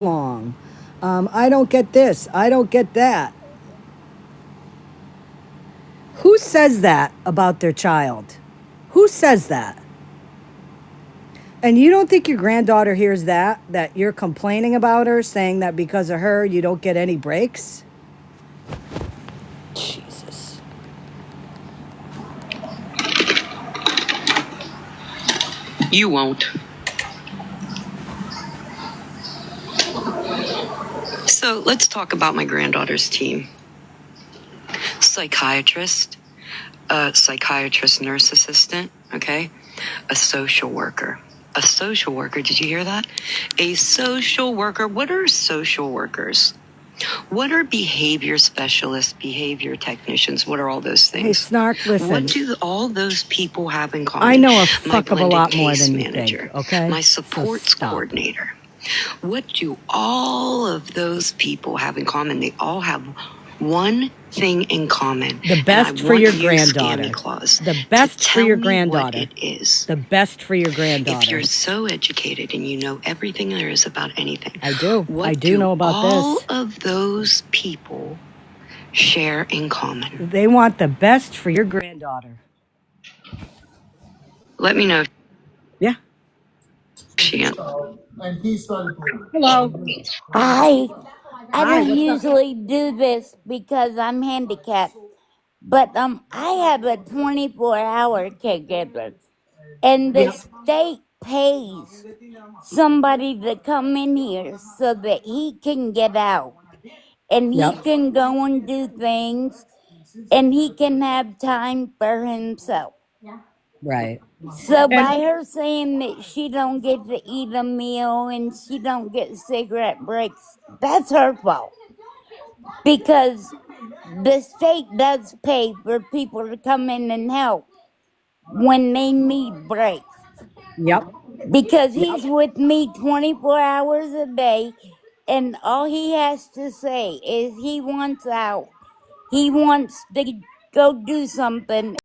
long. I don't get this. I don't get that. Who says that about their child? Who says that? And you don't think your granddaughter hears that? That you're complaining about her, saying that because of her, you don't get any breaks? Jesus. You won't. So let's talk about my granddaughter's team. Psychiatrist, a psychiatrist nurse assistant, okay? A social worker. A social worker, did you hear that? A social worker. What are social workers? What are behavior specialists, behavior technicians? What are all those things? Hey, Snark, listen. What do all those people have in common? I know a My fuck of a blended lot more case than you manager, think, okay? my So supports stop. coordinator. What do all of those people have in common? They all have one thing in common. The best for your granddaughter. Scammyclaus, The best for your what granddaughter. it is. The best for your If granddaughter. you're so educated and you know everything there is about anything, I do. what I do know about all this. of those people share in common? They want the best for your granddaughter. Let me know. Yeah. She Hello. I Hi, don't what's up? usually do this because I'm handicapped, but I have a 24-hour caregiver, and the Yep. state pays somebody to come in here so that he can get out and he Yep. can go and do things and he can have time for himself. Right. So by And her saying that she don't get to eat a meal and she don't get cigarette breaks, that's her fault. Because the state does pay for people to come in and help when they need breaks. yep. Because Yep. he's with me 24 hours a day, and all he has to say is he wants out. He wants to go do something.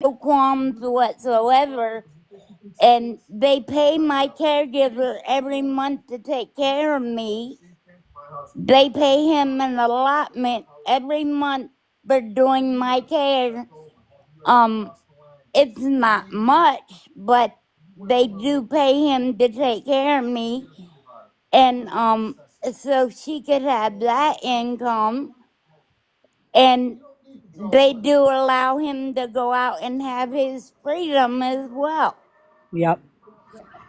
No qualms whatsoever. And they pay my caregiver every month to take care of me. They pay him an allotment every month for doing my care. Um, it's not much, but they do pay him to take care of me, and so she could have that income, and they do allow him to go out and have his freedom as well. Yep.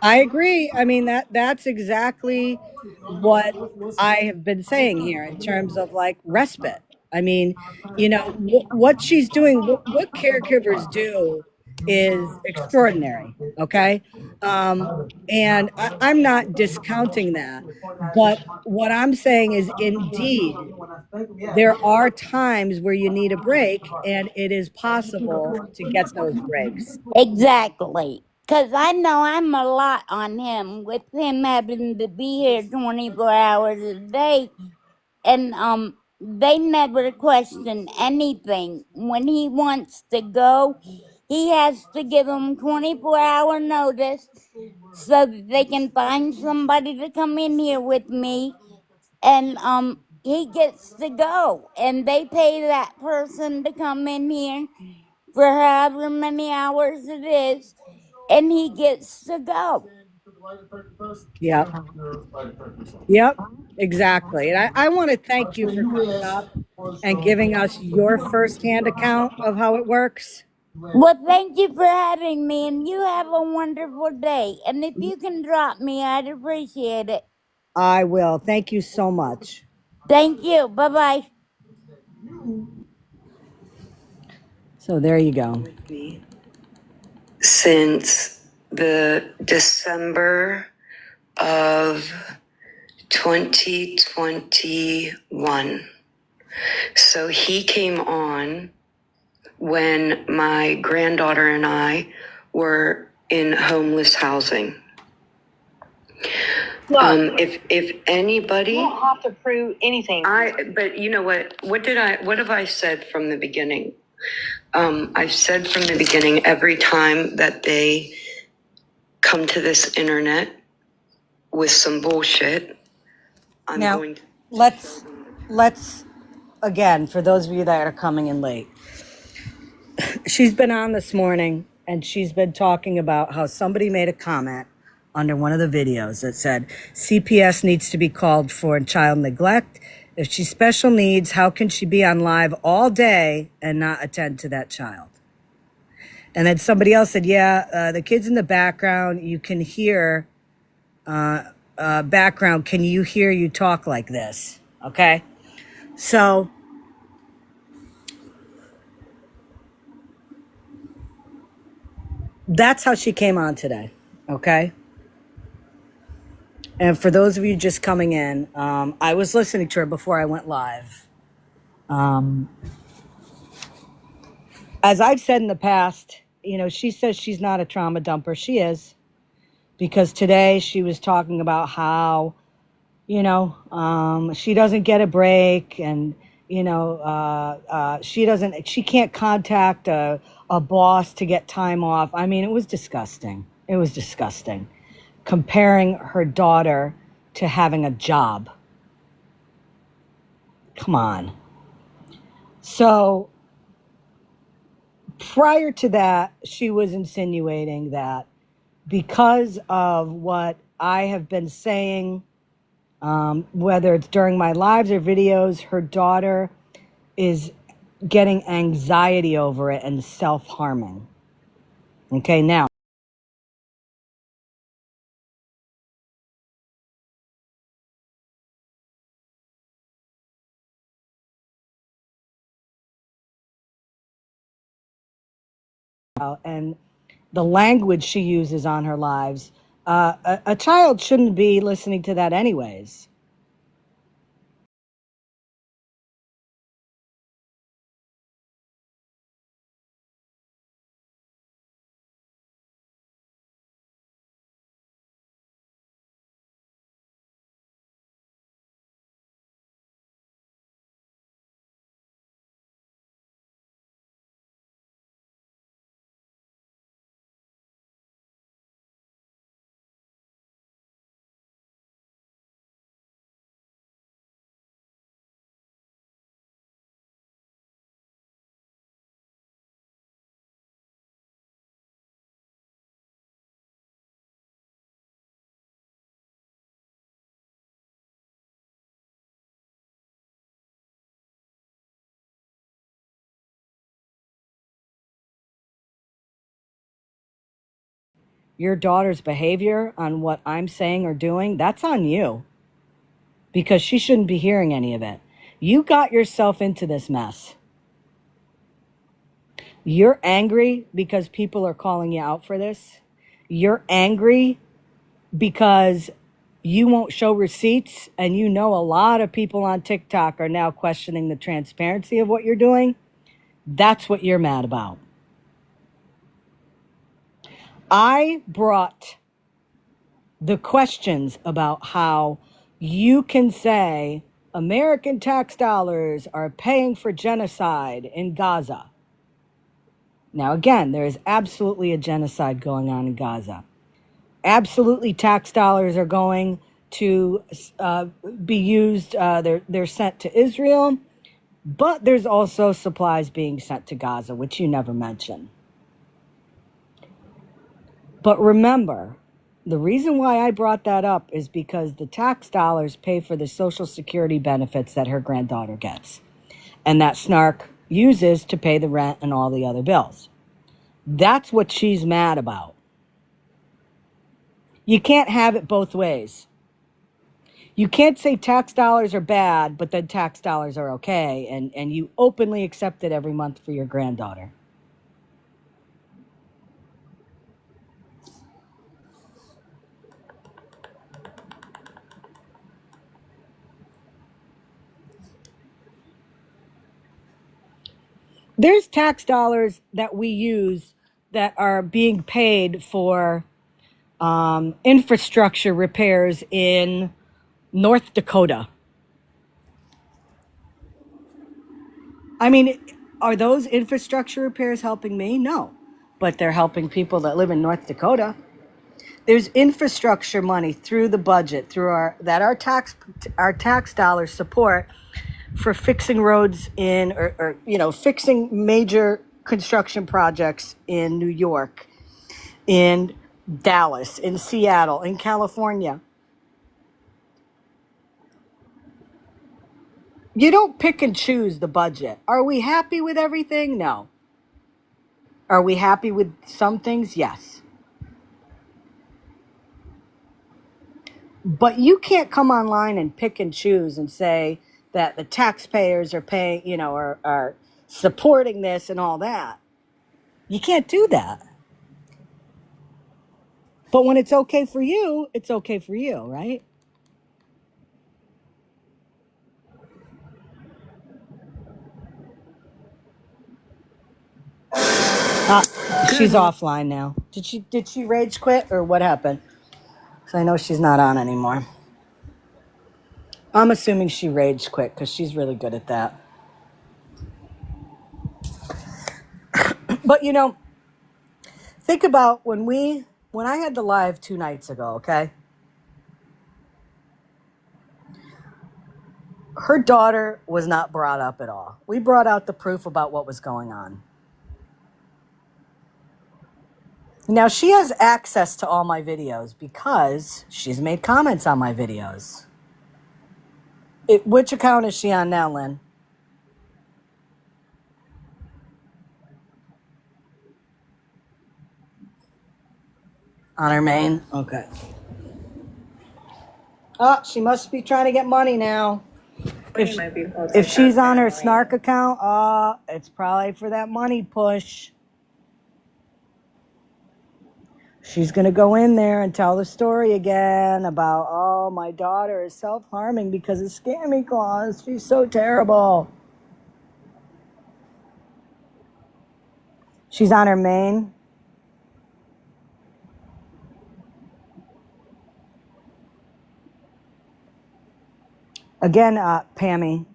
I agree. I mean that's exactly what I have been saying here in terms of like respite. I mean, what she's doing, what caregivers do is extraordinary. Okay. Um, and I'm not discounting that. But what I'm saying is, indeed, there are times where you need a break, and it is possible to get those breaks. Exactly. Because I know I'm a lot on him with him having to be here 24 hours a day. And they never question anything. When he wants to go, he has to give them 24-hour notice so that they can find somebody to come in here with me. And he gets to go. And they pay that person to come in here for however many hours it is, and he gets to go. Yep. Yep. Exactly. And I want to thank you for coming up and giving us your firsthand account of how it works. Well, thank you for having me, and you have a wonderful day. And if you can drop me, I'd appreciate it. I will. Thank you so much. Thank you. Bye bye. So there you go. Since the December of 2021. So he came on when my granddaughter and I were in homeless housing. If anybody, you don't have to prove anything. But you know what? What have I said from the beginning? I've said from the beginning, every time that they come to this internet with some bullshit, I'm Now, going to. let's again, for those of you that are coming in late, she's been on this morning and she's been talking about how somebody made a comment under one of the videos that said CPS needs to be called for child neglect. If she's special needs, how can she be on live all day and not attend to that child? And then somebody else said, yeah, the kids in the background, you can hear background. Can you hear you talk like this? Okay. So that's how she came on today. Okay. And for those of you just coming in, I was listening to her before I went live. As I've said in the past, you know, she says she's not a trauma dumper. She is. Because today she was talking about how, you know, she doesn't get a break and, you know, she can't contact a boss to get time off. I mean, it was disgusting. It was disgusting. Comparing her daughter to having a job. Come on. So prior to that, she was insinuating that because of what I have been saying, whether it's during my lives or videos, her daughter is getting anxiety over it and self-harming. Okay, now. And the language she uses on her lives, a child shouldn't be listening to that anyways. Your daughter's behavior on what I'm saying or doing, that's on you. Because she shouldn't be hearing any of it. You got yourself into this mess. You're angry because people are calling you out for this. You're angry because you won't show receipts, and you know a lot of people on TikTok are now questioning the transparency of what you're doing. That's what you're mad about. I brought the questions about how you can say American tax dollars are paying for genocide in Gaza. Now, again, there is absolutely a genocide going on in Gaza. Absolutely, tax dollars are going to be used. They're sent to Israel, but there's also supplies being sent to Gaza, which you never mention. But remember, The reason why I brought that up is because the tax dollars pay for the Social Security benefits that her granddaughter gets, and that snark uses to pay the rent and all the other bills. That's what she's mad about. You can't have it both ways. You can't say tax dollars are bad, but then tax dollars are okay, and you openly accept it every month for your granddaughter. There's tax dollars that we use that are being paid for infrastructure repairs in North Dakota. I mean, are those infrastructure repairs helping me? No, but they're helping people that live in North Dakota. There's infrastructure money through the budget, through our tax dollars support for fixing roads in or fixing major construction projects in New York, in Dallas, in Seattle, in California. You don't pick and choose the budget. Are we happy with everything? No. Are we happy with some things? Yes. But you can't come online and pick and choose and say that the taxpayers are paying, are supporting this and all that. You can't do that. But when it's okay for you, it's okay for you, right? She's offline now. Did she rage quit or what happened? Because I know she's not on anymore. I'm assuming she rage quit because she's really good at that. But think about when I had the live 2 nights ago, okay? Her daughter was not brought up at all. We brought out the proof about what was going on. Now, she has access to all my videos because she's made comments on my videos. Which account is she on now, Lynn? On her main? Okay. Oh, she must be trying to get money now. If she's on her snark account, it's probably for that money push. She's going to go in there and tell the story again about, oh, my daughter is self-harming because of Scammyclaus. She's so terrible. She's on her main. Again, Pammy,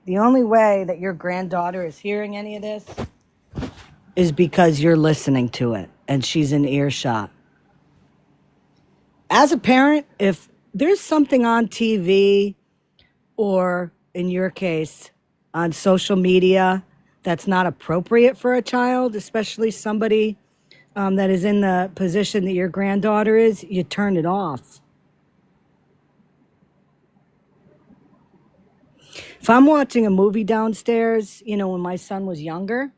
the only way that your granddaughter is hearing any of this is because you're listening to it and she's in earshot. As a parent, if there's something on TV or, in your case, on social media that's not appropriate for a child, especially somebody that is in the position that your granddaughter is, you turn it off. If I'm watching a movie downstairs, when my son was younger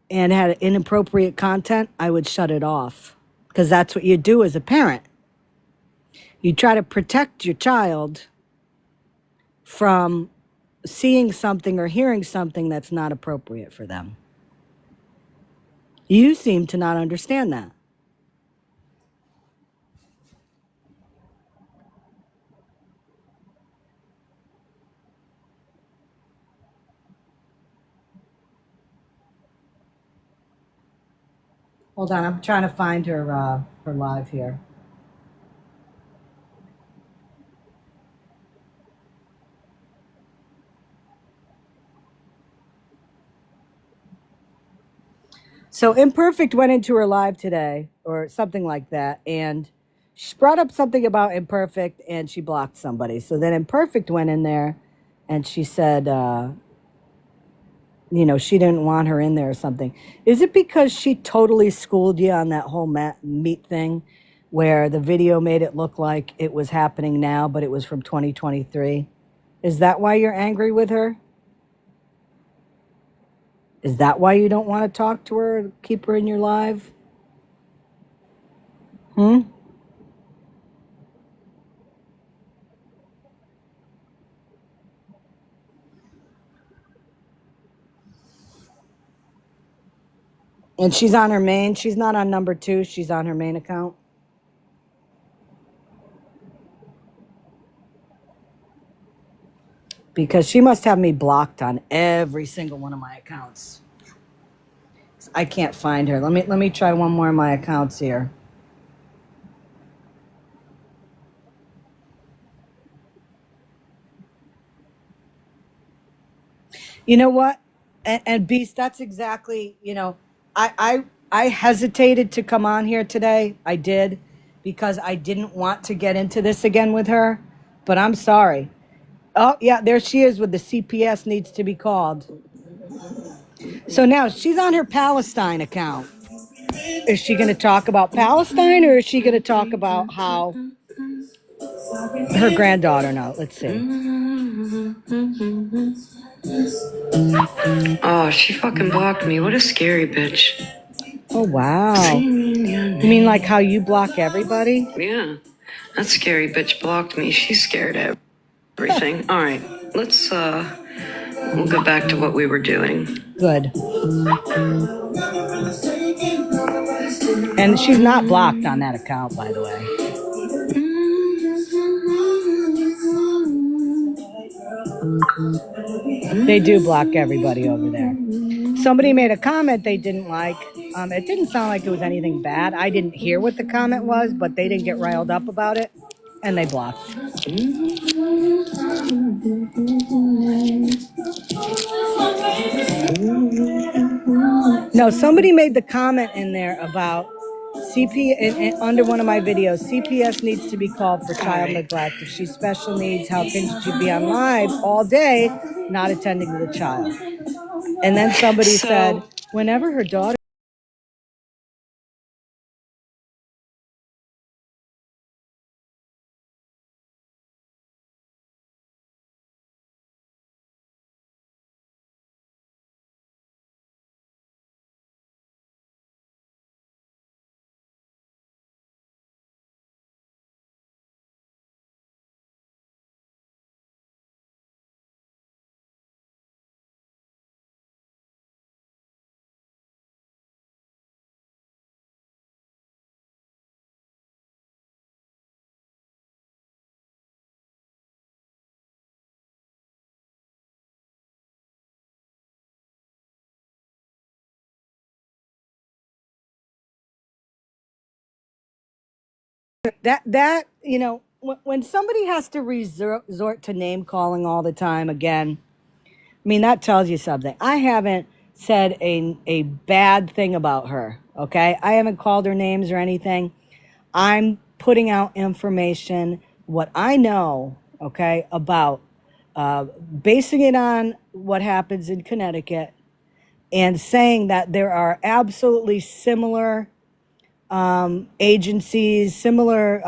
and had inappropriate content, I would shut it off because that's what you do as a parent. You try to protect your child from seeing something or hearing something that's not appropriate for them. You seem to not understand that. Hold on, I'm trying to find her live here. So Imperfect went into her live today or something like that, and she brought up something about Imperfect and she blocked somebody. So then Imperfect went in there and she said, she didn't want her in there or something. Is it because she totally schooled you on that whole meat thing where the video made it look like it was happening now, but it was from 2023. Is that why you're angry with her? Is that why you don't want to talk to her, keep her in your life? Hmm? And she's on her main. She's not on number 2. She's on her main account. Because she must have me blocked on every single one of my accounts. I can't find her. Let me try one more of my accounts here. You know what? And Beast, that's exactly, I hesitated to come on here today. I did because I didn't want to get into this again with her. But I'm sorry. Oh, yeah, there she is with the CPS needs to be called. So now she's on her Palestine account. Is she going to talk about Palestine or is she going to talk about how her granddaughter knows? Let's see. Oh, she fucking blocked me. What a scary bitch. Oh, wow. You mean like how you block everybody? Yeah, that scary bitch blocked me. She's scared of everything. All right, we'll go back to what we were doing. Good. And she's not blocked on that account, by the way. They do block everybody over there. Somebody made a comment they didn't like. It didn't sound like it was anything bad. I didn't hear what the comment was, but they didn't get riled up about it, and they blocked. No, somebody made the comment in there about under one of my videos, CPS needs to be called for child neglect. If she's special needs, how can she be on live all day not attending to the child? And then somebody said, whenever her daughter... That when somebody has to resort to name calling all the time again, I mean, that tells you something. I haven't said a bad thing about her, okay? I haven't called her names or anything. I'm putting out information, what I know, okay, about basing it on what happens in Connecticut and saying that there are absolutely similar agencies, similar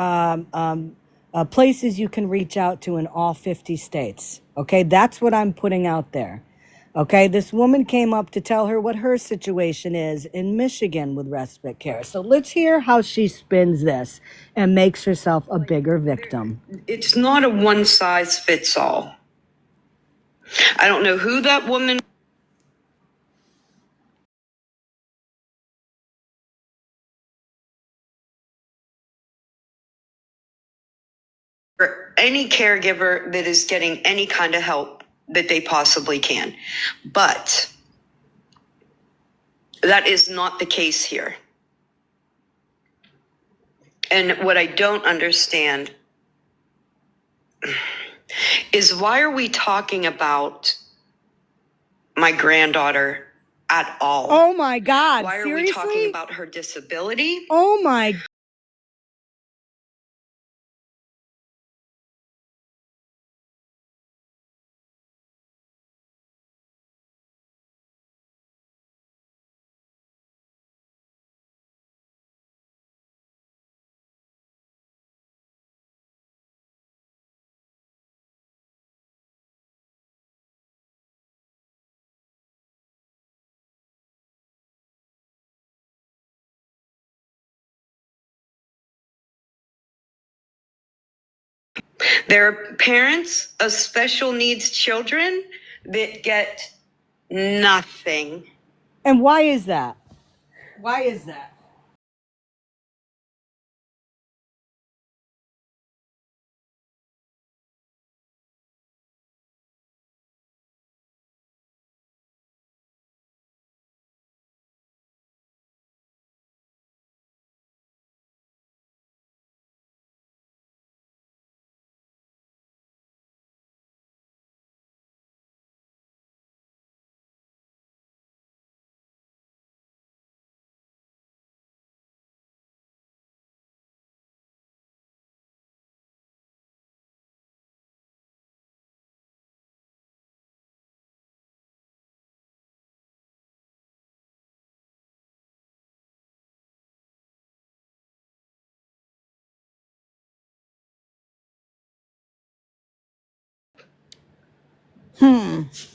places you can reach out to in all 50 states. Okay, that's what I'm putting out there. Okay, this woman came up to tell her what her situation is in Michigan with respite care. So let's hear how she spins this and makes herself a bigger victim. It's not a one size fits all. I don't know who that woman... or any caregiver that is getting any kind of help that they possibly can. But that is not the case here. And what I don't understand is why are we talking about my granddaughter at all? Oh my God, why are seriously? we talking about her disability? Oh my There are parents of special needs children that get nothing. And why is that? Why is that?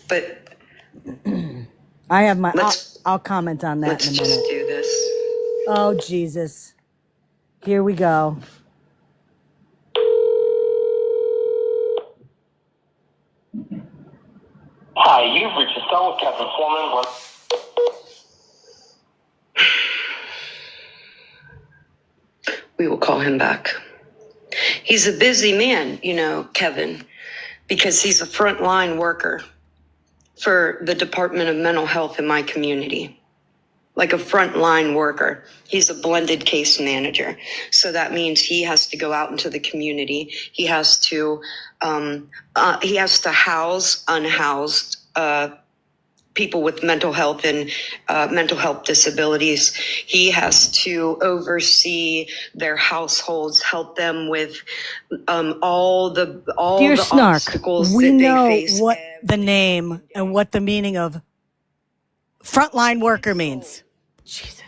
But I have my. let's I'll comment on that let's in a just minute. do this. Oh Jesus! Here we go. Hi, you've reached the phone with Kevin Foreman. We will call him back. He's a busy man, you know, Kevin, because he's a frontline worker for the Department of Mental Health in my community. Like a frontline worker. He's a blended case manager. So that means he has to go out into the community. He has to house unhoused people with mental health and mental health disabilities. He has to oversee their households, help them with all the Dear Snark, obstacles we that they know face. what the name and what the meaning of frontline worker means. Jesus.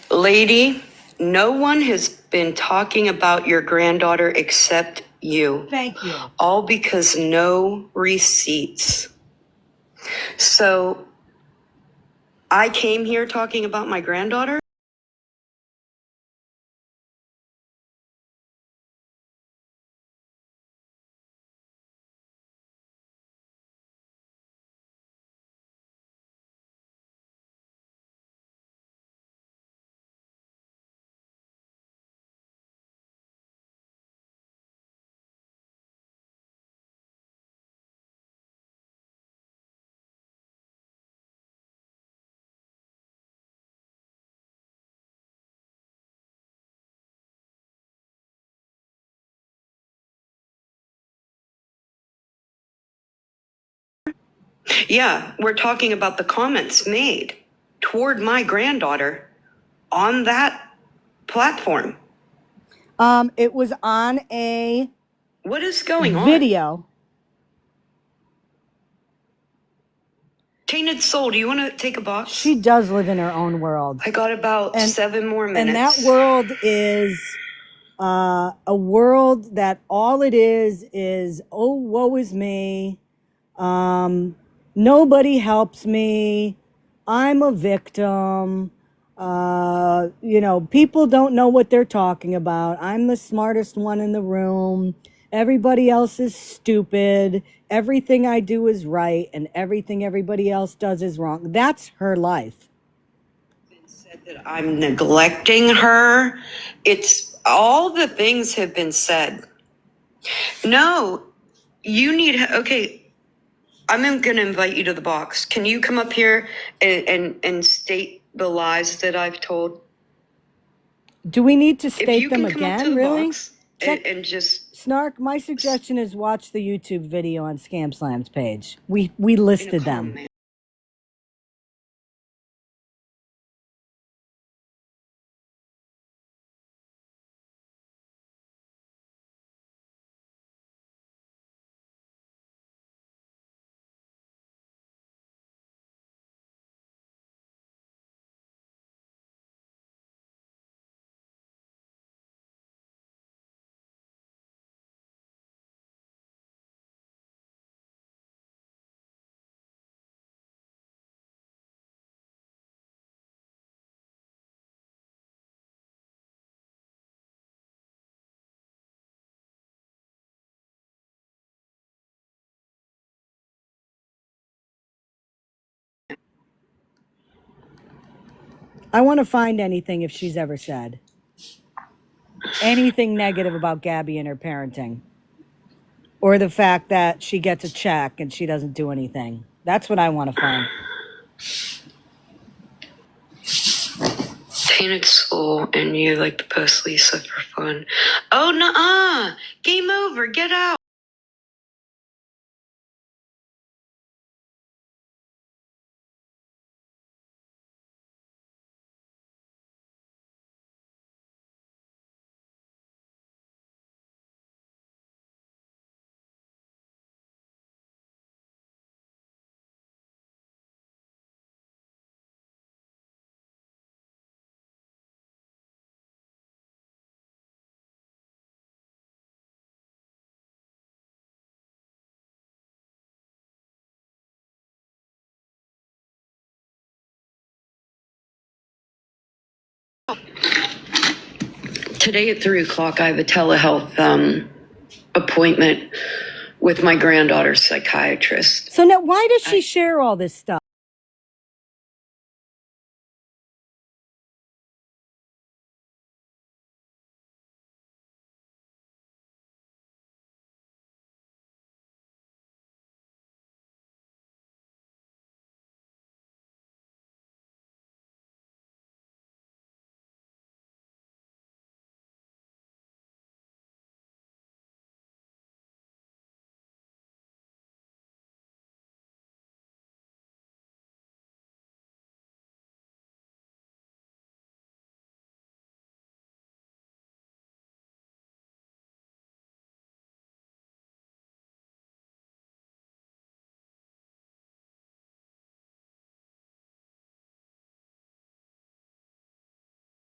Lady, no one has been talking about your granddaughter except you. Thank you. All because no receipts. So I came here talking about my granddaughter. Yeah, we're talking about the comments made toward my granddaughter on that platform. It was on a What is going on? video. Tainted Soul, do you want to take a box? She does live in her own world. I got about 7 more minutes. And that world is a world that all it is, oh, woe is me. Nobody helps me. I'm a victim. People don't know what they're talking about. I'm the smartest one in the room. Everybody else is stupid. Everything I do is right, and everything everybody else does is wrong. That's her life. Said that I'm neglecting her. It's all the things have been said. No, you need, okay, I'm going to invite you to the box. Can you come up here and state the lies that I've told? Do we need to If state you them can come up to again? the Really? box and just Snark, my suggestion is watch the YouTube video on Scam Slam's page. We in a listed calm them. manner. I want to find anything if she's ever said anything negative about Gabby and her parenting, or the fact that she gets a check and she doesn't do anything. That's what I want to find. Tainted soul, and you like to post Lisa for fun. Oh, nuh-uh. Game over. Get out. Today at 3 o'clock, I have a telehealth appointment with my granddaughter's psychiatrist. So now, why does she share all this stuff?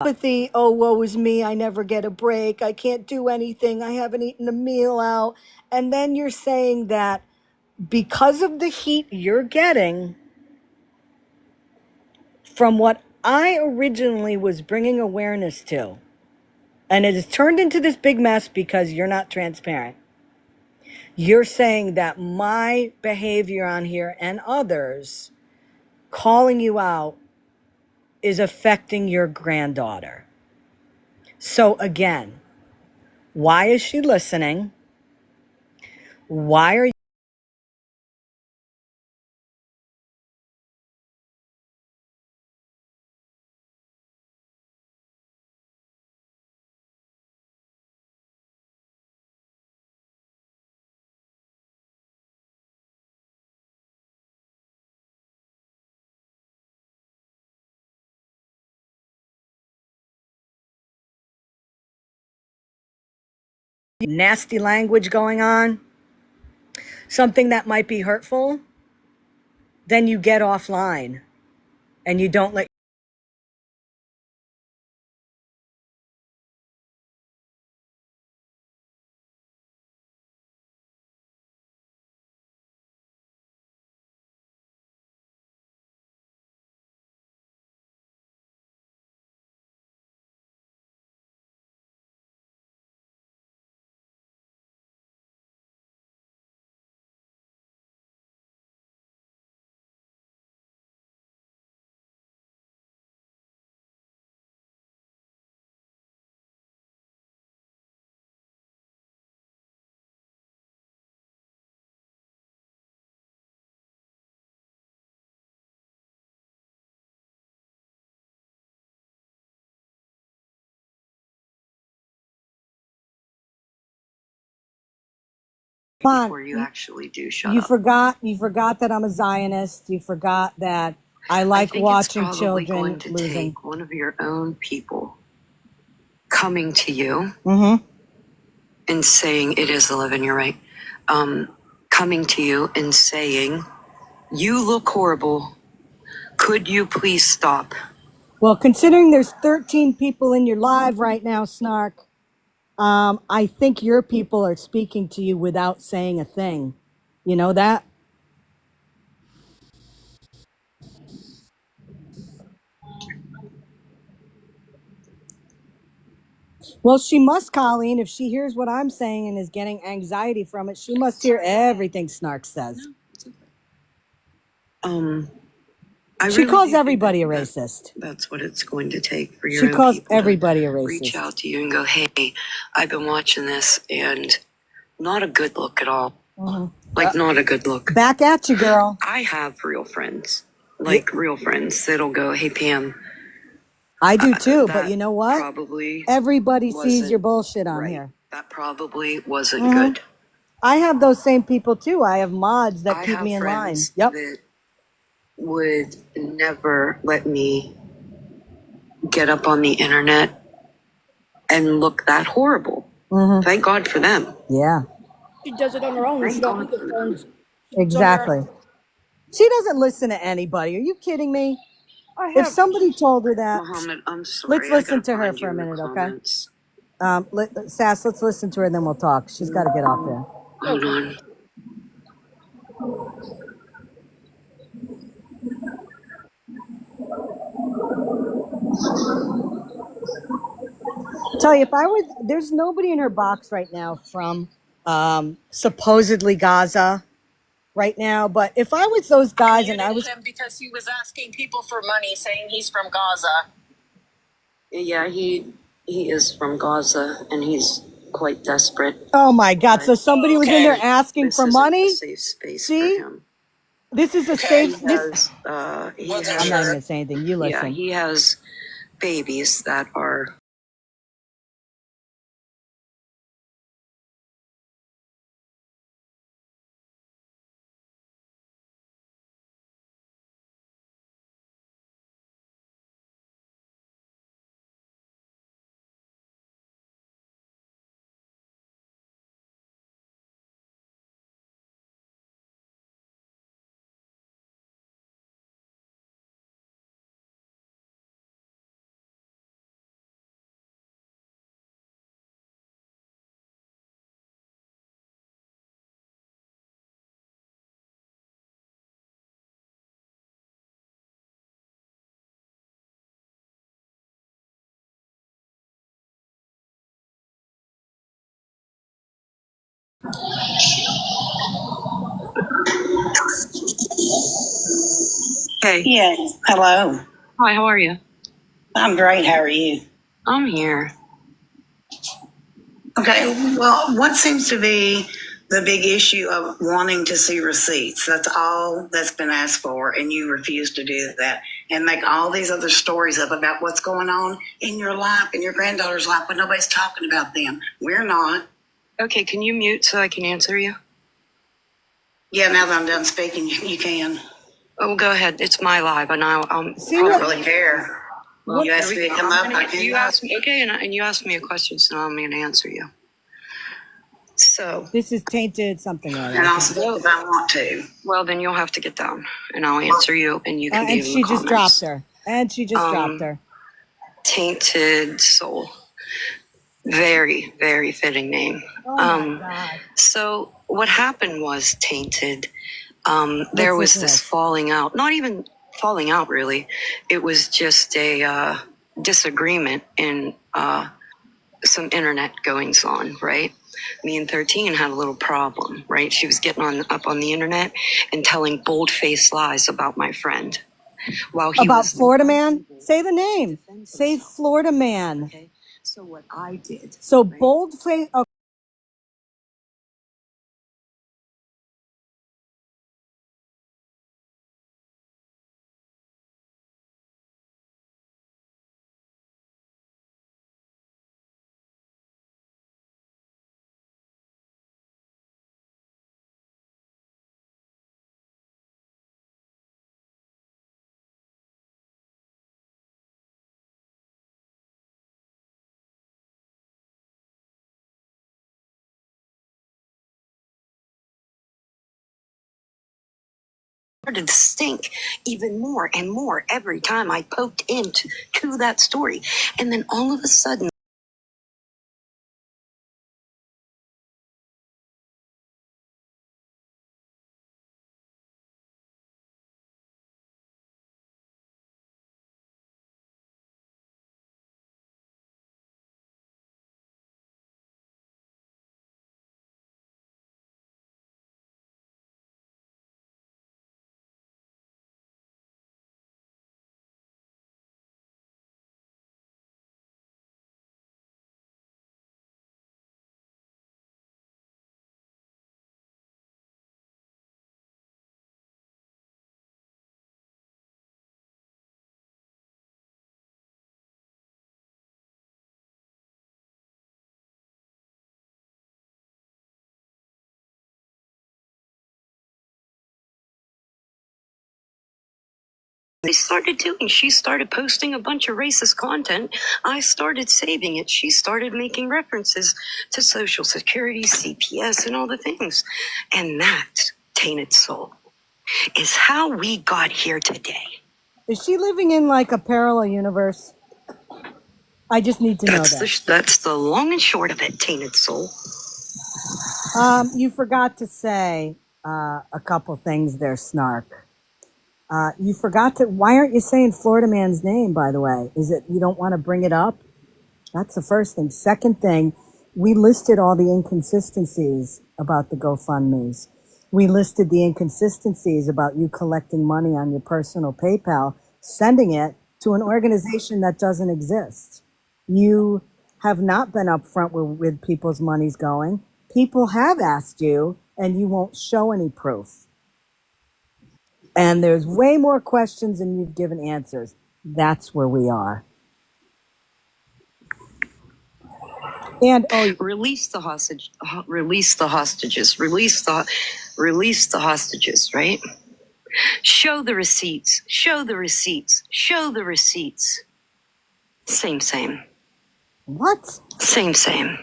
Empathy, oh, woe is me, I never get a break, I can't do anything, I haven't eaten a meal out. And then you're saying that because of the heat you're getting from what I originally was bringing awareness to, and it has turned into this big mess because you're not transparent. You're saying that my behavior on here and others calling you out is affecting your granddaughter. So again, why is she listening? Why are you nasty language going on? Something that might be hurtful? Then you get offline and you don't let before you actually do shut you up. forgot that I'm a Zionist. You forgot that I I like think it's watching probably children going to losing. take one of your own people coming to you Mm-hmm. and saying, it is 11, you're right. Coming to you and saying, you look horrible. Could you please stop? Well, considering there's 13 people in your live right now, Snark, I think your people are speaking to you without saying a thing. You know that? Well, she must, Colleen. If she hears what I'm saying and is getting anxiety from it, she must hear everything Snark says. Um, She really calls do think everybody a that racist. That's what it's going to take for your She own calls people everybody a to reach racist. out to you and go, hey, I've been watching this and not a good look at all. Like, not a good look. Back at you, girl. I have real friends, like real friends that'll go, hey, Pam. I do too, but that you know what? Probably Everybody sees your wasn't bullshit on right. here. That probably wasn't good. I have those same people too. I have mods that I keep have me in line. friends Yep. that would never let me get up on the internet and look that horrible. Thank God for them. Yeah. She does it on her own. She don't need the phones. Exactly. She doesn't listen to anybody. Are you kidding me? If somebody told her that, Muhammad, I'm sorry. let's listen to her for a minute, okay? Sass, let's listen to her and then we'll talk. She's got to get off there. Hold on. Tell you, if I were, there's nobody in her box right now from supposedly Gaza right now, but if I was those guys and I was him because he was asking people for money, saying he's from Gaza. Yeah, he is from Gaza and he's quite desperate. oh my God, so somebody was in there asking This for isn't money? a safe space See? for him. This is a safe, this, He Wasn't has, I'm not even gonna say anything. You yeah, listen. he has babies that are Hey. Yes. Hello. Hi, how are you? I'm great. How are you? I'm here. Okay. Well, what seems to be the big issue of wanting to see receipts? That's all that's been asked for, and you refuse to do that and make all these other stories up about what's going on in your life, in your granddaughter's life, but nobody's talking about them. We're not. Okay, can you mute so I can answer you? Yeah, now that I'm done speaking, you can. Oh, go ahead. It's my live, and I'll See I what? don't really care. You asked me to come up, I You can. asked me, okay, and you asked me a question, so I'm going to answer you. So, This is tainted something or And other. I'll speak if I want to. well, then you'll have to get down, and I'll answer you, and you can be And in she the just dropped comments. her. And she just dropped her. Tainted Soul. Very, very fitting name. Oh my God. So what happened was Tainted. There was listen to this this. falling out. Not even falling out, really. It was just a disagreement in some internet goings on, right? Me and 13 had a little problem, right? She was getting up on the internet and telling bold-faced lies about my friend. While he About was Florida Man? Say the name. Say Florida Man. Okay. So what I did. So bold face. Started to stink even more and more every time I poked into that story. And then all of a sudden, They started doing. She started posting a bunch of racist content. I started saving it. She started making references to Social Security, CPS, and all the things. And that, Tainted Soul, is how we got here today. Is she living in like a parallel universe? I just need to know that. That's the long and short of it, Tainted Soul. You forgot to say a couple things there, Snark. You forgot to. Why aren't you saying Florida Man's name, by the way? Is it you don't want to bring it up? That's the first thing. Second thing, we listed all the inconsistencies about the GoFundMes. We listed the inconsistencies about you collecting money on your personal PayPal, sending it to an organization that doesn't exist. You have not been upfront with people's money's going. People have asked you, and you won't show any proof. And there's way more questions than you've given answers. That's where we are. And release the hostage. Release the hostages. Release the hostages. Right. Show the receipts. Show the receipts. Show the receipts. Same. What? Same. Same.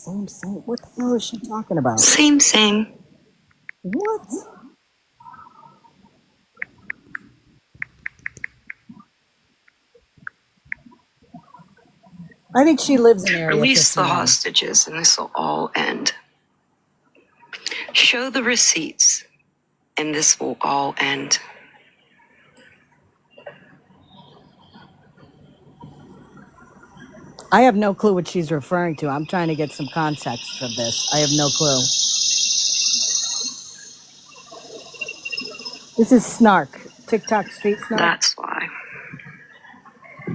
What the hell is she talking about? Same. What? I think she lives in Area Release 51. the hostages, and this will all end. Show the receipts, and this will all end. I have no clue what she's referring to. I'm trying to get some context for this. I have no clue. This is Snark, TikTok Street Snark. That's why.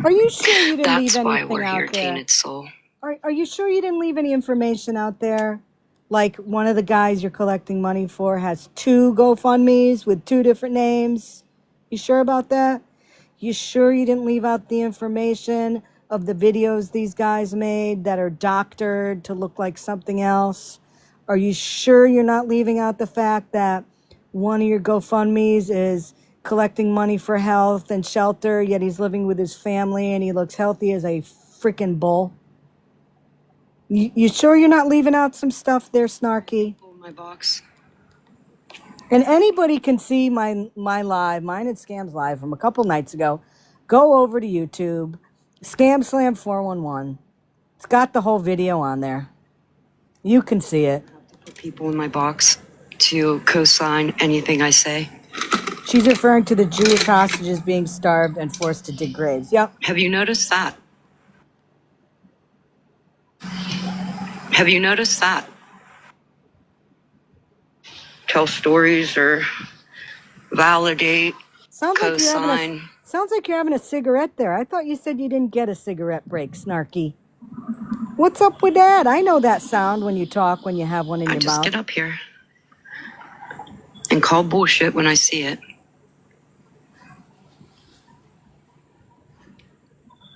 Are you sure you didn't leave That's why anything we're out here, there? Tainted Soul. Are you sure you didn't leave any information out there? Like one of the guys you're collecting money for has 2 GoFundMes with 2 different names. You sure about that? You sure you didn't leave out the information of the videos these guys made that are doctored to look like something else? Are you sure you're not leaving out the fact that one of your GoFundMes is collecting money for health and shelter, yet he's living with his family and he looks healthy as a freaking bull? You sure you're not leaving out some stuff there, Snarky? My box. And anybody can see my live, mine and Scam's live from a couple nights ago. Go over to YouTube, Scam Slam 411. It's got the whole video on there. You can see it. Put people in my box to co-sign anything I say. She's referring to the Jewish hostages being starved and forced to dig graves. Yep. Have you noticed that? Have you noticed that? Tell stories or validate, Sounds co-sign. like you're having a cigarette there. I thought you said you didn't get a cigarette break, Snarky. What's up with that? I know that sound when you talk, when you have one in your I just mouth. get up here and call bullshit when I see it.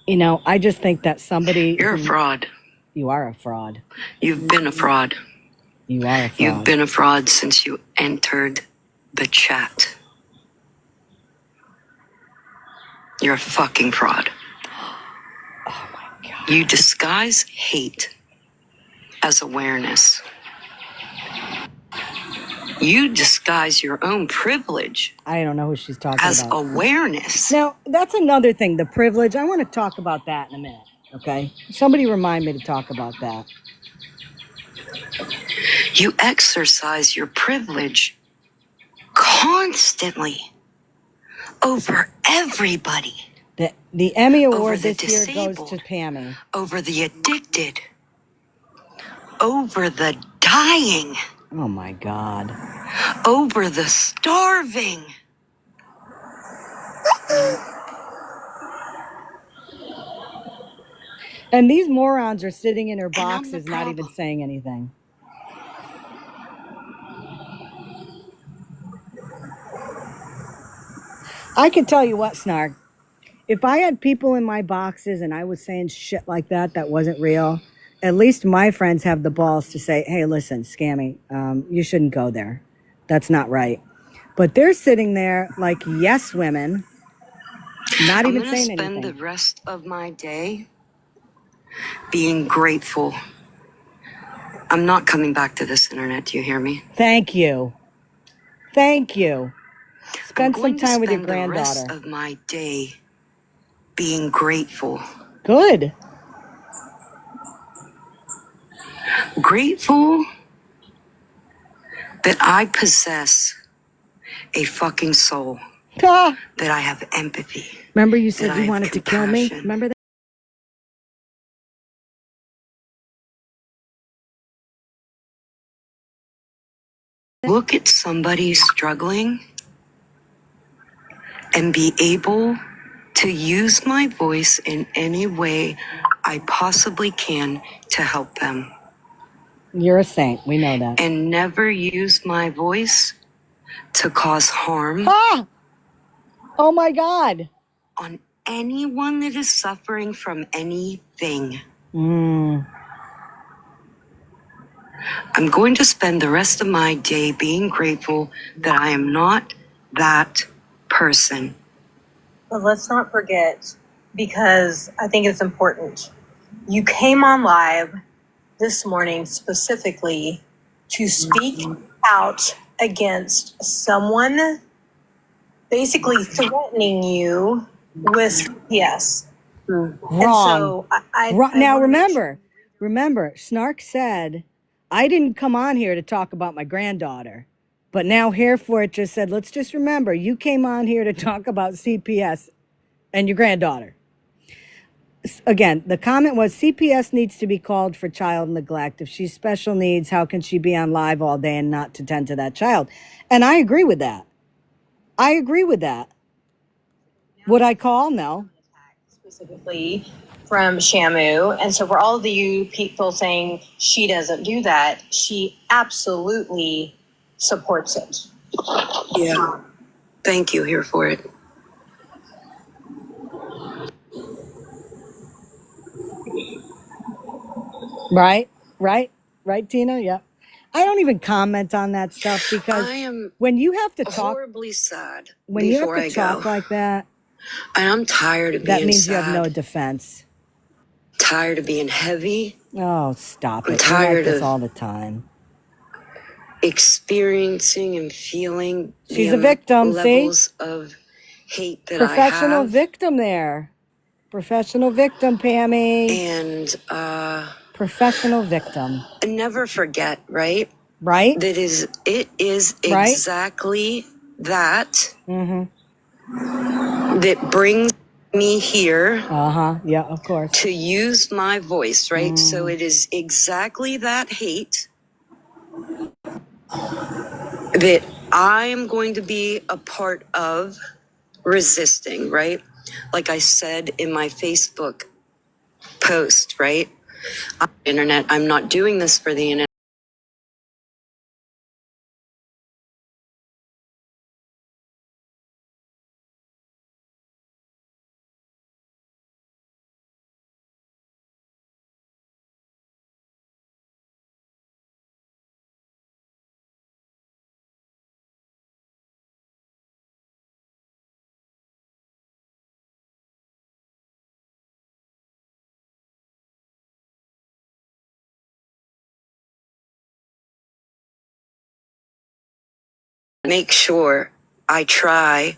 You know, I just think that somebody... You're a fraud. You are a fraud. You've been a fraud. You are a fraud. You've been a fraud since you entered the chat. You're a fucking fraud. Oh my God. You disguise hate as awareness. You disguise your own privilege. I don't know who she's talking as about. Awareness. Now, that's another thing, the privilege. I want to talk about that in a minute, okay? Somebody remind me to talk about that. You exercise your privilege constantly over everybody. The Emmy Award this year goes to Pammy. Over the addicted. Over the dying. Oh my God. Over the starving. And these morons are sitting in her boxes, not even saying anything. I can tell you what, Snark. If I had people in my boxes and I was saying shit like that wasn't real, at least my friends have the balls to say, hey, listen, Scammy, you shouldn't go there. That's not right. But they're sitting there like yes women Not I'm even going to saying spend the anything. rest of my day being grateful. I'm not coming back to this internet. Do you hear me? Thank you. Thank you. I'm Spend some going to time with your spend the rest granddaughter. of my day being grateful. Good. Grateful that I possess a fucking soul, Ah, that I have empathy, remember you that said I you have wanted to kill me? compassion. Remember that? Look at somebody struggling and be able to use my voice in any way I possibly can to help them. You're a saint. We know that. And never use my voice to cause harm Ah! Oh my God. on anyone that is suffering from anything. Mm. I'm going to spend the rest of my day being grateful that I am not that person. But let's not forget, because I think it's important. You came on live this morning specifically to speak out against someone basically threatening you with yes. And Wrong. so I, Wrong. I Now want to make sure. remember, Snark said, I didn't come on here to talk about my granddaughter. But now Here For It just said, let's just remember, you came on here to talk about CPS and your granddaughter. Again, the comment was CPS needs to be called for child neglect. If she's special needs, how can she be on live all day and not to tend to that child? And I agree with that. I agree with that. Would I call? No. Specifically from Shamu. And so for all of you people saying she doesn't do that, she absolutely supports it. Yeah. Thank you here for it. Right? Right? Right, Tina? Yep. I don't even comment on that stuff because I am when you have to talk, horribly sad when you have before to I go. talk like that, And I'm tired of that being means you have no sad, defense. tired of being heavy. Oh, stop I'm it. You're like tired this of all the time. experiencing and feeling She's a victim, see? levels of hate that I Professional have. victim there. Professional victim, Pammy. And Professional victim. never forget, right? Right? It is Right? exactly that Mm-hmm. that brings me here Uh-huh. Yeah, of course. to use my voice, right? So it is exactly that hate that I am going to be a part of resisting, right? Like I said in my Facebook post, right? Internet, I'm not doing this for the internet. Make sure I try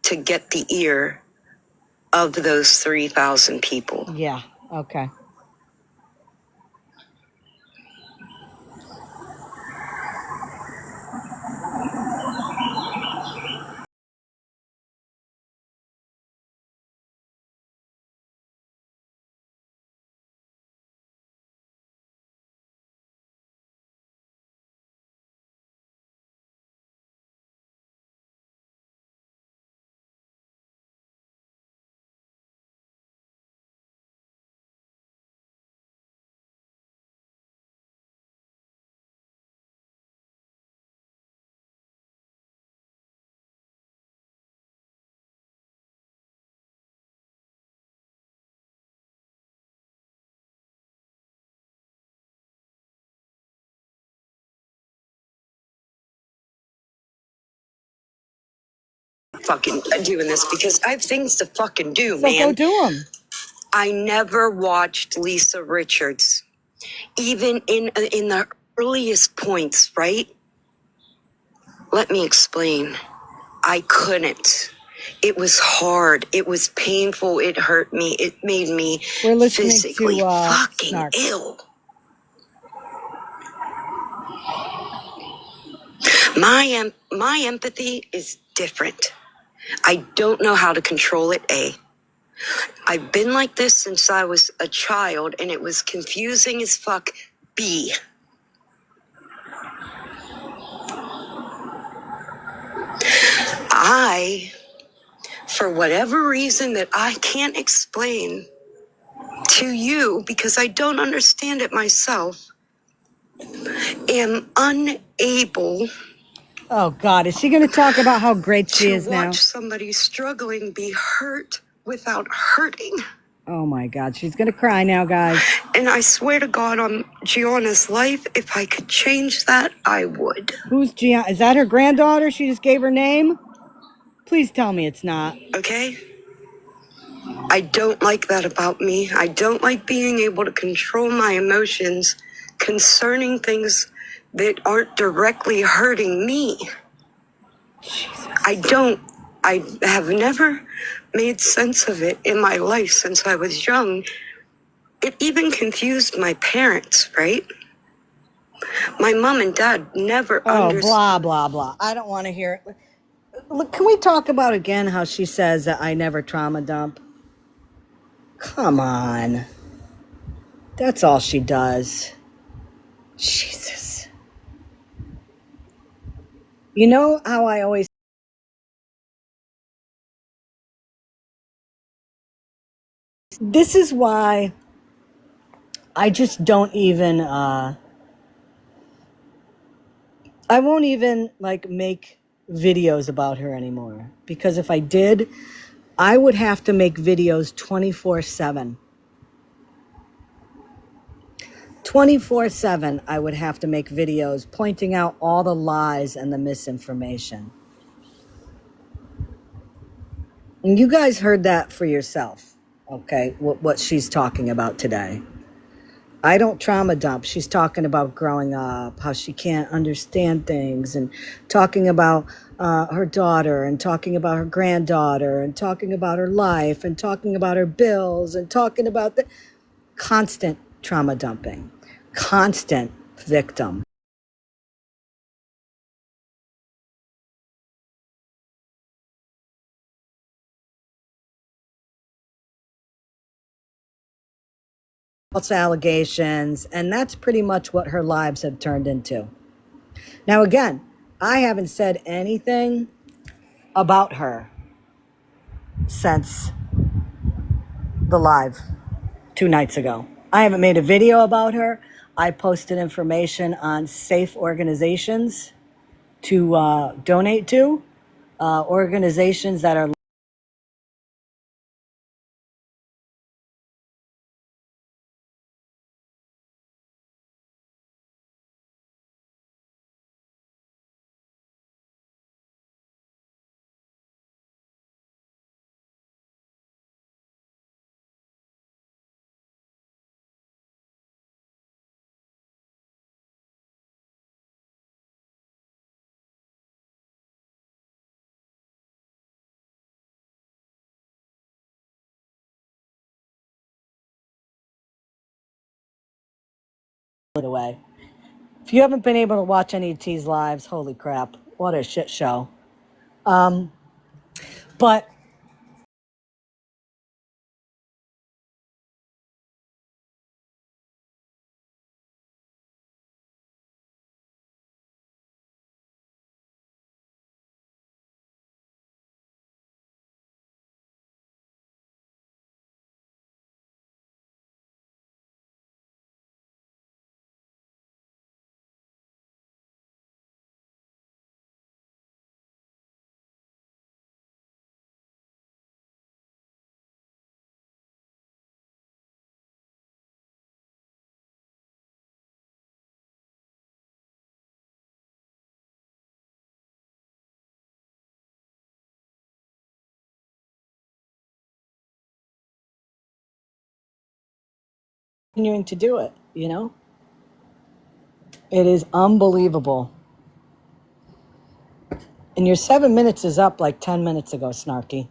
to get the ear of those 3,000 people. Yeah. Okay. fucking doing this because I have things to fucking do, So man. go do them. I never watched Lisa Richards, even in the earliest points, right? Let me explain. I couldn't. It was hard. It was painful. It hurt me. It made me We're listening physically to fucking Snark. ill. My empathy is different. I don't know how to control it, A. I've been like this since I was a child, and it was confusing as fuck, B. I, for whatever reason that I can't explain to you because I don't understand it myself, am unable Oh God, is she going to talk about how great she to is watch now? somebody struggling be hurt without hurting. Oh my God, she's going to cry now, guys. And I swear to God on Gianna's life, if I could change that, I would. Who's Gianna? Is that her granddaughter? She just gave her name? Please tell me it's not. Okay? I don't like that about me. I don't like being able to control my emotions concerning things that aren't directly hurting me. Jesus. I have never made sense of it in my life since I was young. It even confused my parents, right? My mom and dad never understood. Blah, blah, blah. I don't want to hear it. Look, can we talk about again how she says that I never trauma dump? Come on. That's all she does. Jesus. You know how I always... This is why I just don't even... I won't even, like, make videos about her anymore. Because if I did, I would have to make videos 24/7. 24/7, I would have to make videos pointing out all the lies and the misinformation. And you guys heard that for yourself, okay, what she's talking about today. I don't trauma dump. She's talking about growing up, how she can't understand things, and talking about her daughter, and talking about her granddaughter, and talking about her life, and talking about her bills, and talking about the constant trauma dumping, constant victim. False allegations, and that's pretty much what her lives have turned into. Now, again, I haven't said anything about her since the live 2 nights ago. I haven't made a video about her. I posted information on safe organizations to donate to, organizations that are away. If you haven't been able to watch any of T's lives, holy crap, what a shit show. But continuing to do it, you know? It is unbelievable. And your 7 minutes is up like 10 minutes ago, Snarky.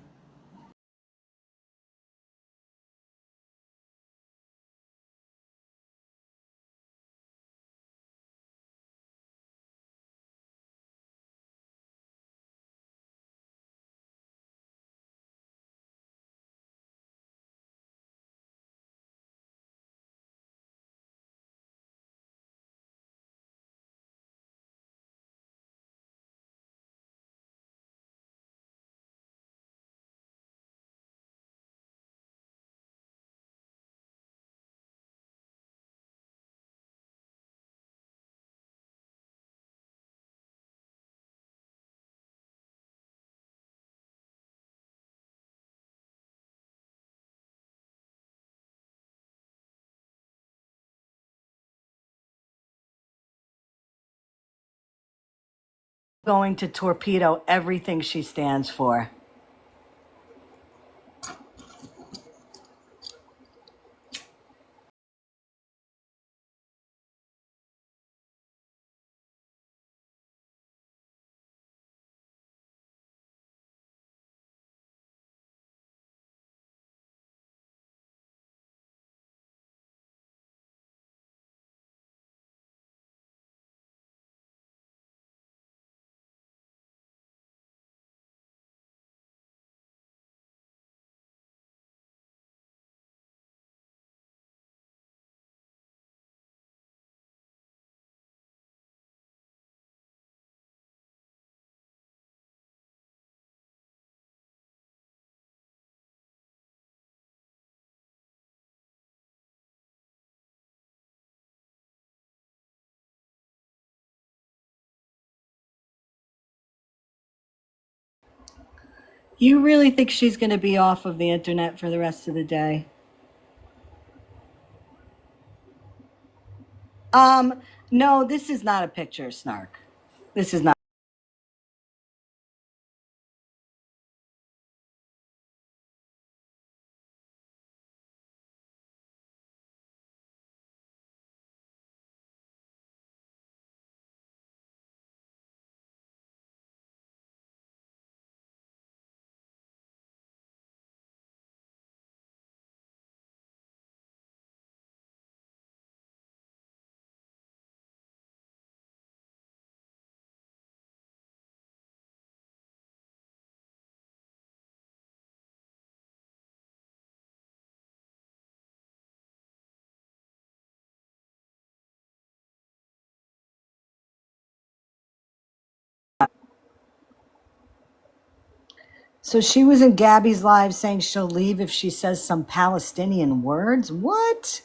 Going to torpedo everything she stands for. You really think she's going to be off of the internet for the rest of the day? No, this is not a picture, Snark. This is not. So she was in Gabby's live saying she'll leave if she says some Palestinian words? What?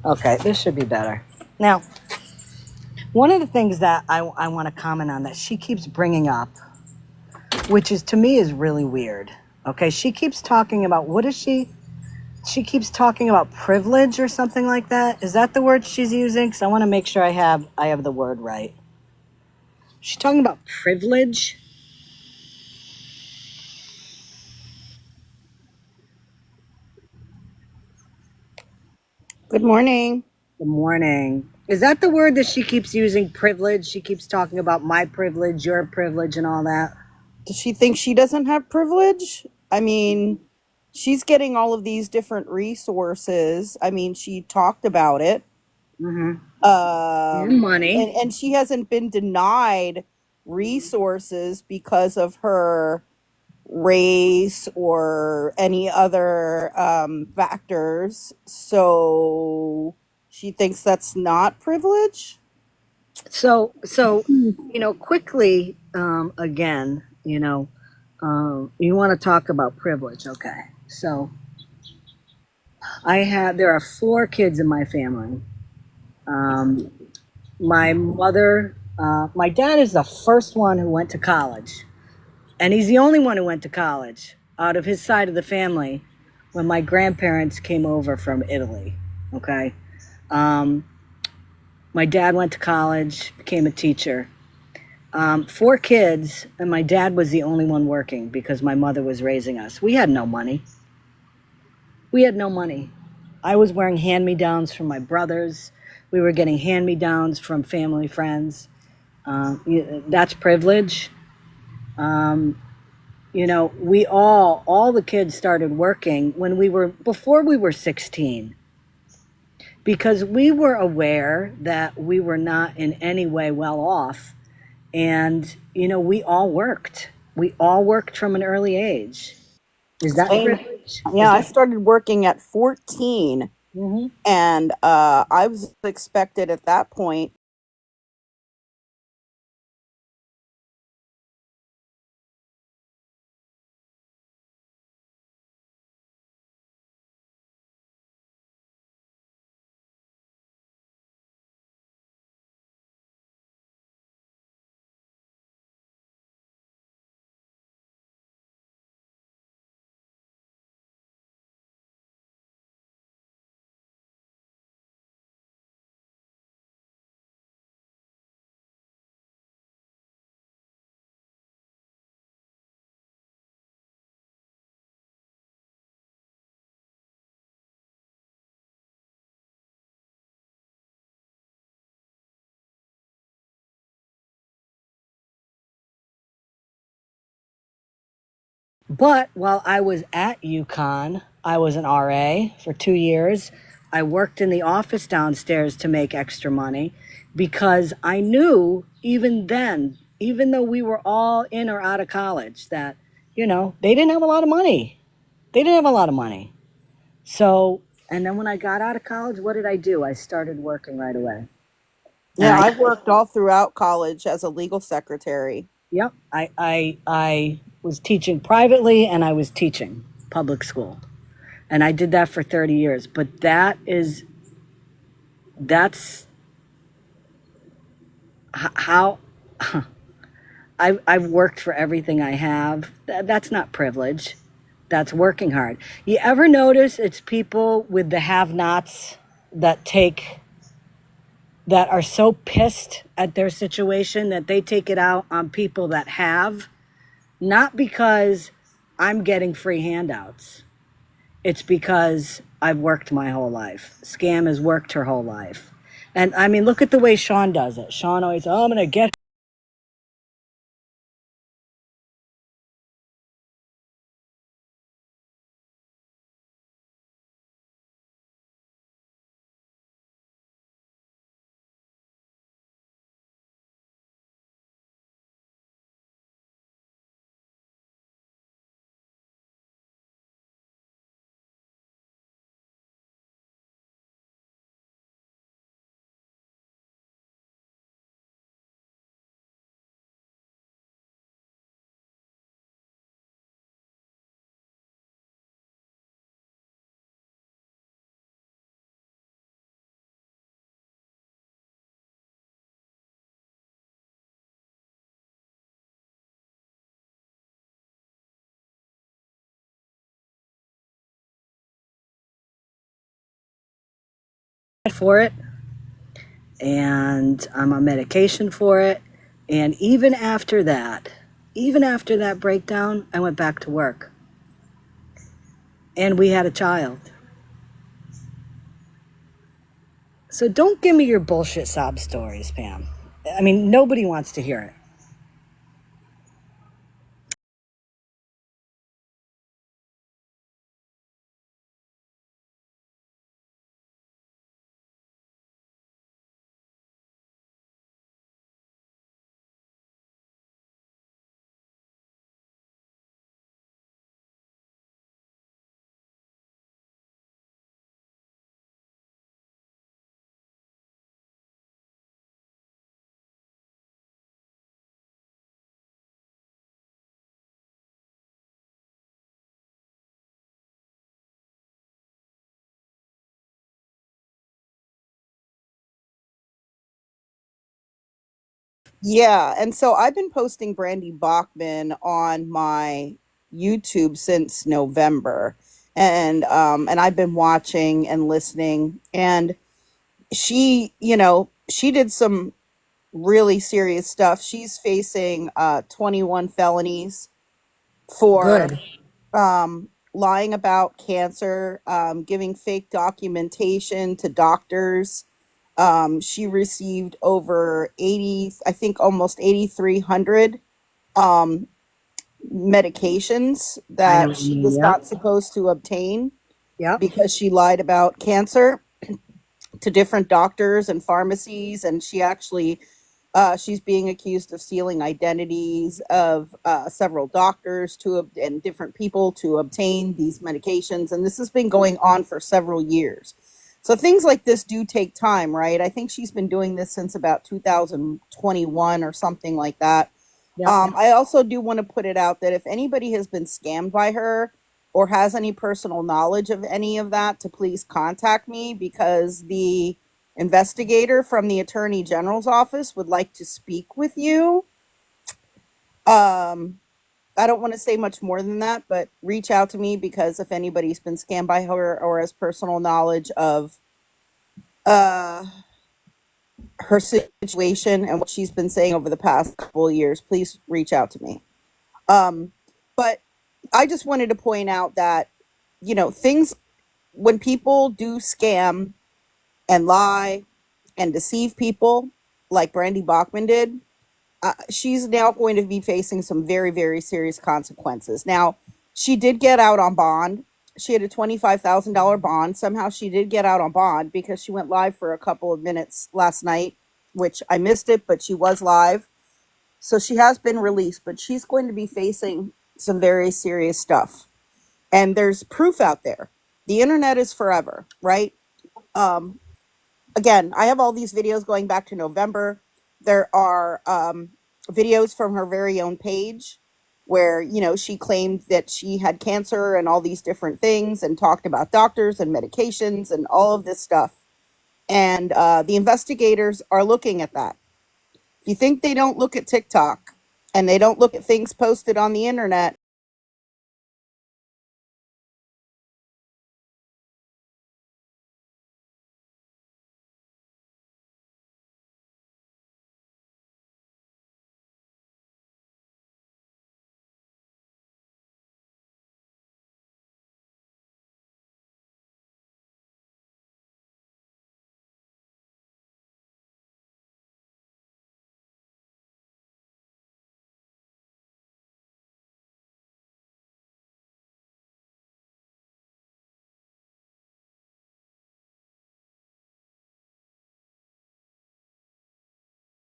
Okay, this should be better. Now, one of the things that I want to comment on that she keeps bringing up, which is to me is really weird. Okay, she keeps talking about what is she? She keeps talking about privilege or something like that. Is that the word she's using? Because I want to make sure I have the word right. She's talking about privilege. Good morning. Good morning. Is that the word that she keeps using? Privilege. She keeps talking about my privilege, your privilege, and all that. Does she think she doesn't have privilege? I mean, she's getting all of these different resources. I mean, she talked about it. Mm-hmm. And Um, money. and she hasn't been denied resources because of her race or any other factors. So she thinks that's not privilege. So quickly, again, you want to talk about privilege. Okay. So there are 4 kids in my family. Um, my mother, my dad is the first one who went to college. And he's the only one who went to college out of his side of the family when my grandparents came over from Italy. Okay. Um, my dad went to college, became a teacher. 4 kids, and my dad was the only one working because my mother was raising us. We had no money. We had no money. I was wearing hand me downs from my brothers. We were getting hand me downs from family friends. That's privilege. Um, all the kids started working before we were 16, because we were aware that we were not in any way well off. And, we all worked. We all worked from an early age. Is that Same. privilege? Yeah, Is I that? started working at 14, Hmm. and I was expected at that point. But while I was at UConn, I was an RA for 2 years. I worked in the office downstairs to make extra money because I knew even then, even though we were all in or out of college, that, they didn't have a lot of money. They didn't have a lot of money. So, and then when I got out of college, what did I do? I started working right away. And Yeah, I worked all throughout college as a legal secretary. yep, I was teaching privately and I was teaching public school. And I did that for 30 years. But that's how I've worked for everything I have. That's not privilege. That's working hard. You ever notice it's people with the have-nots that that are so pissed at their situation that they take it out on people that have, not because I'm getting free handouts. It's because I've worked my whole life. Scam has worked her whole life. And I mean, look at the way Sean does it. Sean always, I'm going to get for it, and I'm on medication for it. And even after that breakdown, I went back to work. And we had a child. So don't give me your bullshit sob stories, Pam. I mean, nobody wants to hear it. Yeah, and so I've been posting Brandy Bachman on my YouTube since November, and I've been watching and listening, and she, she did some really serious stuff. She's facing 21 felonies for Good. lying about cancer, giving fake documentation to doctors. She received over 80, I think almost 8,300 um, medications I know that what you she mean. was Yep. not supposed to obtain Yep. because she lied about cancer to different doctors and pharmacies. And she actually she's being accused of stealing identities of several doctors and different people to obtain these medications, and this has been going on for several years. So things like this do take time, right? I think she's been doing this since about 2021 or something like that. Yep. I also do want to put it out that if anybody has been scammed by her or has any personal knowledge of any of that, to please contact me because the investigator from the Attorney General's office would like to speak with you. Um, I don't want to say much more than that, but reach out to me because if anybody's been scammed by her or has personal knowledge of uh, her situation and what she's been saying over the past couple of years, please reach out to me. But I just wanted to point out that, things when people do scam and lie and deceive people like Brandy Bachman did, she's now going to be facing some very, very serious consequences. Now, she did get out on bond. She had a $25,000 bond. Somehow she did get out on bond because she went live for a couple of minutes last night, which I missed it, but she was live. So she has been released, but she's going to be facing some very serious stuff. And there's proof out there. The internet is forever, right? Um, Again, I have all these videos going back to November. There are videos from her very own page where, she claimed that she had cancer and all these different things and talked about doctors and medications and all of this stuff. And the investigators are looking at that. If you think they don't look at TikTok and they don't look at things posted on the internet,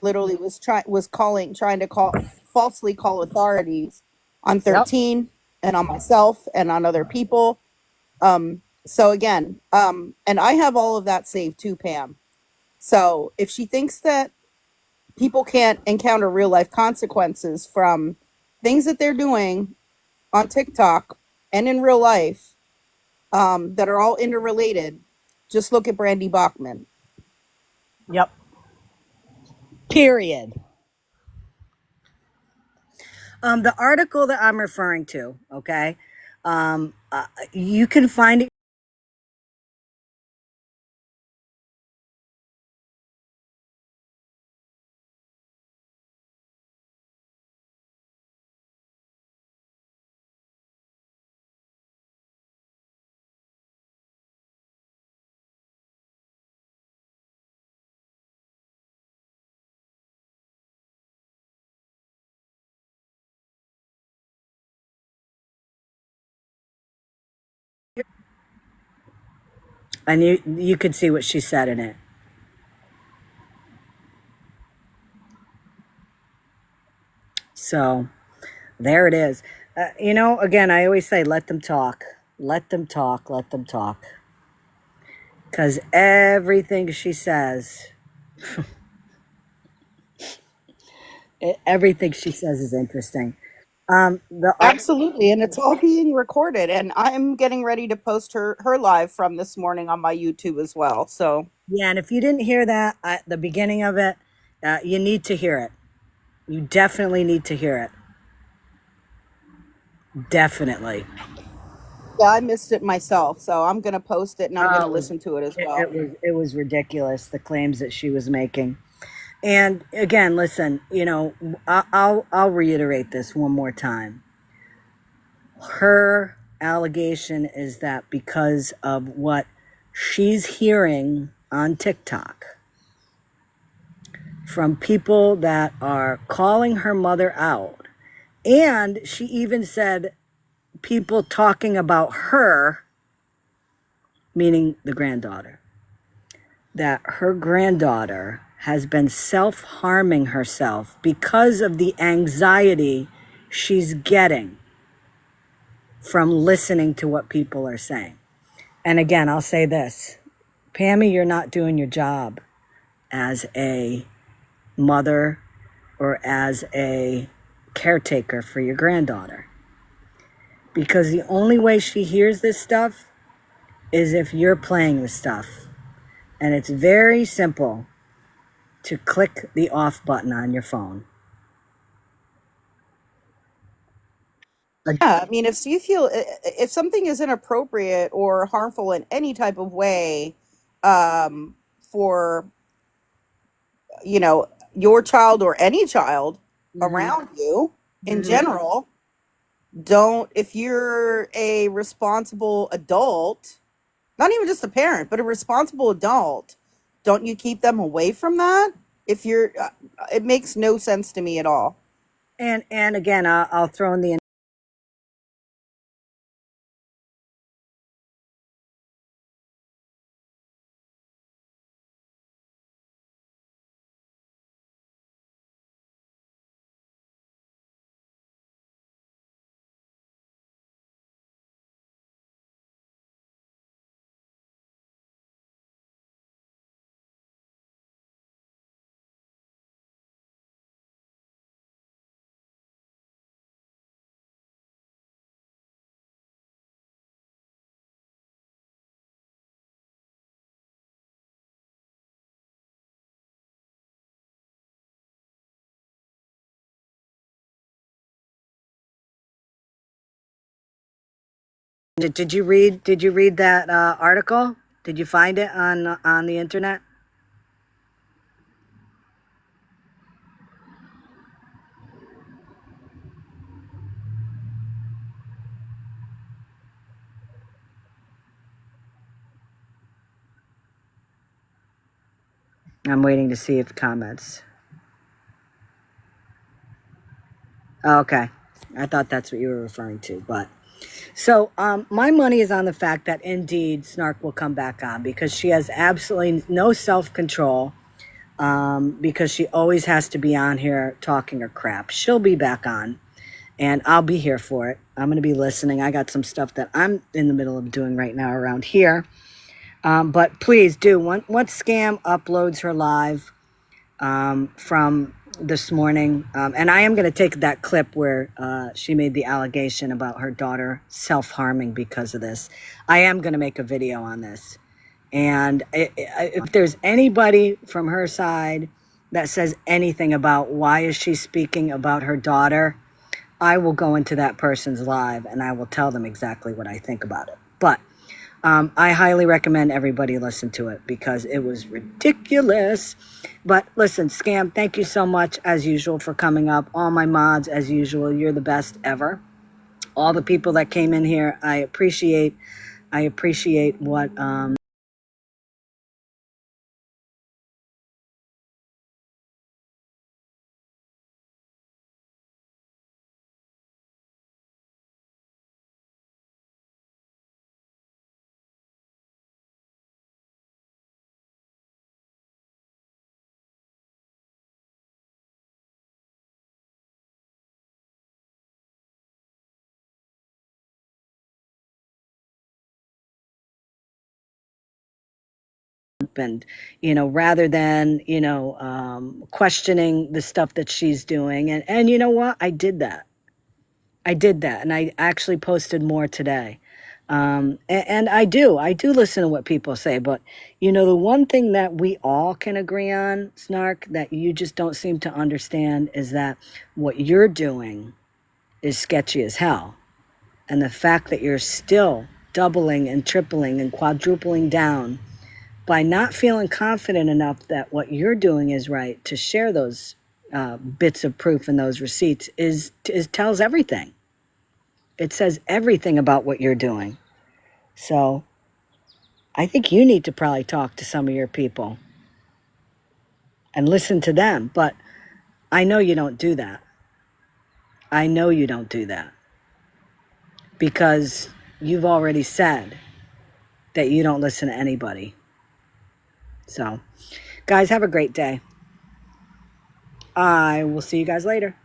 literally trying to call falsely call authorities on Yep. 13 and on myself and on other people. So again, and I have all of that saved too, Pam. So if she thinks that people can't encounter real life consequences from things that they're doing on TikTok and in real life, that are all interrelated, just look at Brandy Bachman. Yep. Period. The article that I'm referring to, okay, you can find it. And you could see what she said in it. So there it is. Again, I always say, let them talk. Let them talk. Let them talk. Because everything she says is interesting. The art, Absolutely, and it's all being recorded, and I'm getting ready to post her live from this morning on my YouTube as well. So yeah, and if you didn't hear that at the beginning of it, you need to hear it. You definitely need to hear it. Definitely. Yeah, I missed it myself, so I'm gonna post it and I'm gonna listen to it as well. It was ridiculous, the claims that she was making. And again, listen, I'll reiterate this one more time. Her allegation is that because of what she's hearing on TikTok from people that are calling her mother out, and she even said people talking about her, meaning the granddaughter, that her granddaughter has been self-harming herself because of the anxiety she's getting from listening to what people are saying. And again, I'll say this, Pammy, you're not doing your job as a mother or as a caretaker for your granddaughter. Because the only way she hears this stuff is if you're playing the stuff. And it's very simple to click the off button on your phone. Yeah, I mean, if you feel if something is inappropriate or harmful in any type of way, for your child or any child Mm-hmm. around you in Mm-hmm. general, don't if you're a responsible adult, not even just a parent, but a responsible adult, don't you keep them away from that? If you're, it makes no sense to me at all. And again, I'll throw in the did you read that article? Did you find it on the internet? I'm waiting to see if comments. Oh, okay. I thought that's what you were referring to, but so my money is on the fact that indeed Snark will come back on because she has absolutely no self-control, because she always has to be on here talking her crap. She'll be back on, and I'll be here for it. I'm going to be listening. I got some stuff that I'm in the middle of doing right now around here. But please do, once Scam uploads her live from this morning, and I am going to take that clip where she made the allegation about her daughter self-harming because of this. I am going to make a video on this. And if there's anybody from her side that says anything about why is she speaking about her daughter, I will go into that person's live and I will tell them exactly what I think about it. But I highly recommend everybody listen to it because it was ridiculous. But listen, Scam, thank you so much, as usual, for coming up. All my mods, as usual, you're the best ever. All the people that came in here, I appreciate what and rather than questioning the stuff that she's doing. And you know what, I did that, and I actually posted more today. And I do listen to what people say, but you know, the one thing that we all can agree on, Snark, that you just don't seem to understand is that what you're doing is sketchy as hell. And the fact that you're still doubling and tripling and quadrupling down by not feeling confident enough that what you're doing is right to share those bits of proof and those receipts is tells everything. It says everything about what you're doing. So I think you need to probably talk to some of your people and listen to them. But I know you don't do that. I know you don't do that because you've already said that you don't listen to anybody. So, guys, have a great day. I will see you guys later.